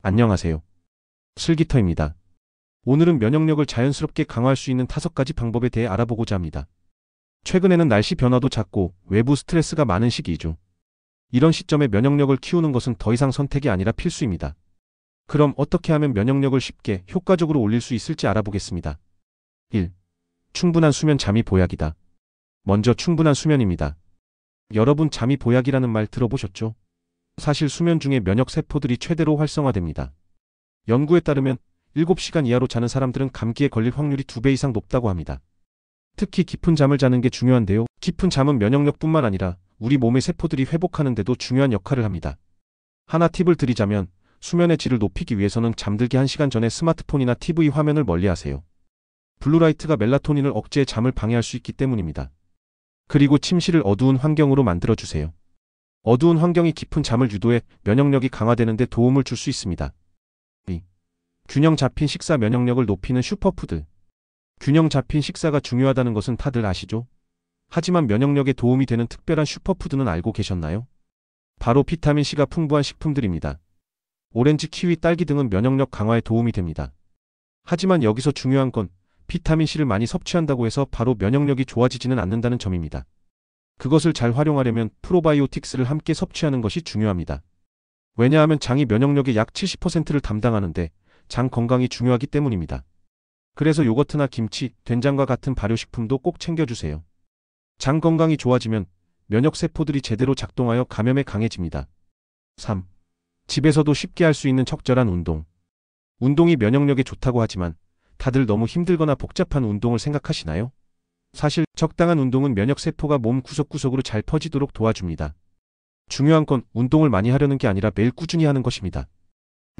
안녕하세요. 슬기터입니다. 오늘은 면역력을 자연스럽게 강화할 수 있는 5가지 방법에 대해 알아보고자 합니다. 최근에는 날씨 변화도 잦고 외부 스트레스가 많은 시기이죠. 이런 시점에 면역력을 키우는 것은 더 이상 선택이 아니라 필수입니다. 그럼 어떻게 하면 면역력을 쉽게 효과적으로 올릴 수 있을지 알아보겠습니다. 1. 충분한 수면. 잠이 보약이다. 먼저 충분한 수면입니다. 여러분, 잠이 보약이라는 말 들어보셨죠? 사실 수면 중에 면역세포들이 최대로 활성화됩니다. 연구에 따르면 7시간 이하로 자는 사람들은 감기에 걸릴 확률이 2배 이상 높다고 합니다. 특히 깊은 잠을 자는 게 중요한데요. 깊은 잠은 면역력뿐만 아니라 우리 몸의 세포들이 회복하는 데도 중요한 역할을 합니다. 하나 팁을 드리자면 수면의 질을 높이기 위해서는 잠들기 1시간 전에 스마트폰이나 TV 화면을 멀리하세요. 블루라이트가 멜라토닌을 억제해 잠을 방해할 수 있기 때문입니다. 그리고 침실을 어두운 환경으로 만들어주세요. 어두운 환경이 깊은 잠을 유도해 면역력이 강화되는 데 도움을 줄 수 있습니다. 2. 균형 잡힌 식사. 면역력을 높이는 슈퍼푸드. 균형 잡힌 식사가 중요하다는 것은 다들 아시죠? 하지만 면역력에 도움이 되는 특별한 슈퍼푸드는 알고 계셨나요? 바로 비타민C가 풍부한 식품들입니다. 오렌지, 키위, 딸기 등은 면역력 강화에 도움이 됩니다. 하지만 여기서 중요한 건 비타민C를 많이 섭취한다고 해서 바로 면역력이 좋아지지는 않는다는 점입니다. 그것을 잘 활용하려면 프로바이오틱스를 함께 섭취하는 것이 중요합니다. 왜냐하면 장이 면역력의 약 70%를 담당하는데 장 건강이 중요하기 때문입니다. 그래서 요거트나 김치, 된장과 같은 발효식품도 꼭 챙겨주세요. 장 건강이 좋아지면 면역세포들이 제대로 작동하여 감염에 강해집니다. 3. 집에서도 쉽게 할 수 있는 적절한 운동. 운동이 면역력에 좋다고 하지만 다들 너무 힘들거나 복잡한 운동을 생각하시나요? 사실 적당한 운동은 면역세포가 몸 구석구석으로 잘 퍼지도록 도와줍니다. 중요한 건 운동을 많이 하려는 게 아니라 매일 꾸준히 하는 것입니다.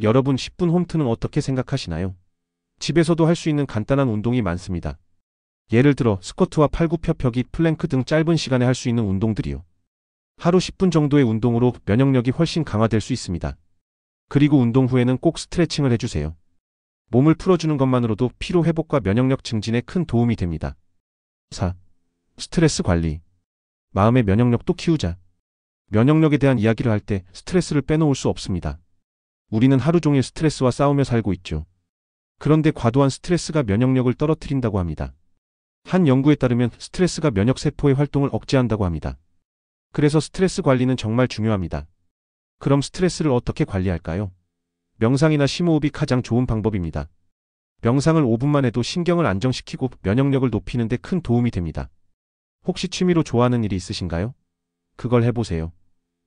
여러분, 10분 홈트는 어떻게 생각하시나요? 집에서도 할 수 있는 간단한 운동이 많습니다. 예를 들어 스쿼트와 팔굽혀펴기, 플랭크 등 짧은 시간에 할 수 있는 운동들이요. 하루 10분 정도의 운동으로 면역력이 훨씬 강화될 수 있습니다. 그리고 운동 후에는 꼭 스트레칭을 해주세요. 몸을 풀어주는 것만으로도 피로 회복과 면역력 증진에 큰 도움이 됩니다. 4. 스트레스 관리. 마음의 면역력도 키우자. 면역력에 대한 이야기를 할 때 스트레스를 빼놓을 수 없습니다. 우리는 하루 종일 스트레스와 싸우며 살고 있죠. 그런데 과도한 스트레스가 면역력을 떨어뜨린다고 합니다. 한 연구에 따르면 스트레스가 면역세포의 활동을 억제한다고 합니다. 그래서 스트레스 관리는 정말 중요합니다. 그럼 스트레스를 어떻게 관리할까요? 명상이나 심호흡이 가장 좋은 방법입니다. 명상을 5분만 해도 신경을 안정시키고 면역력을 높이는 데 큰 도움이 됩니다. 혹시 취미로 좋아하는 일이 있으신가요? 그걸 해보세요.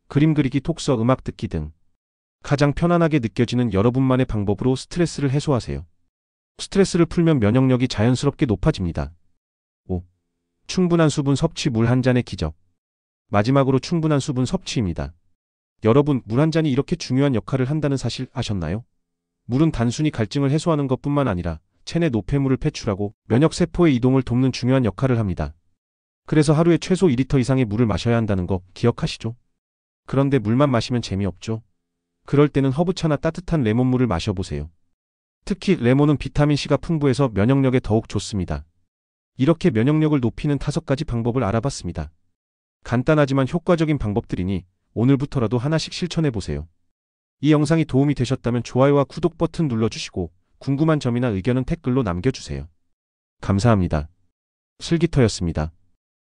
그림 그리기, 독서, 음악 듣기 등 가장 편안하게 느껴지는 여러분만의 방법으로 스트레스를 해소하세요. 스트레스를 풀면 면역력이 자연스럽게 높아집니다. 5. 충분한 수분 섭취. 물 한 잔의 기적. 마지막으로 충분한 수분 섭취입니다. 여러분, 물 한 잔이 이렇게 중요한 역할을 한다는 사실 아셨나요? 물은 단순히 갈증을 해소하는 것뿐만 아니라 체내 노폐물을 배출하고 면역세포의 이동을 돕는 중요한 역할을 합니다. 그래서 하루에 최소 2리터 이상의 물을 마셔야 한다는 거 기억하시죠? 그런데 물만 마시면 재미없죠? 그럴 때는 허브차나 따뜻한 레몬물을 마셔보세요. 특히 레몬은 비타민C가 풍부해서 면역력에 더욱 좋습니다. 이렇게 면역력을 높이는 5가지 방법을 알아봤습니다. 간단하지만 효과적인 방법들이니 오늘부터라도 하나씩 실천해보세요. 이 영상이 도움이 되셨다면 좋아요와 구독 버튼 눌러주시고 궁금한 점이나 의견은 댓글로 남겨주세요. 감사합니다. 슬기터였습니다.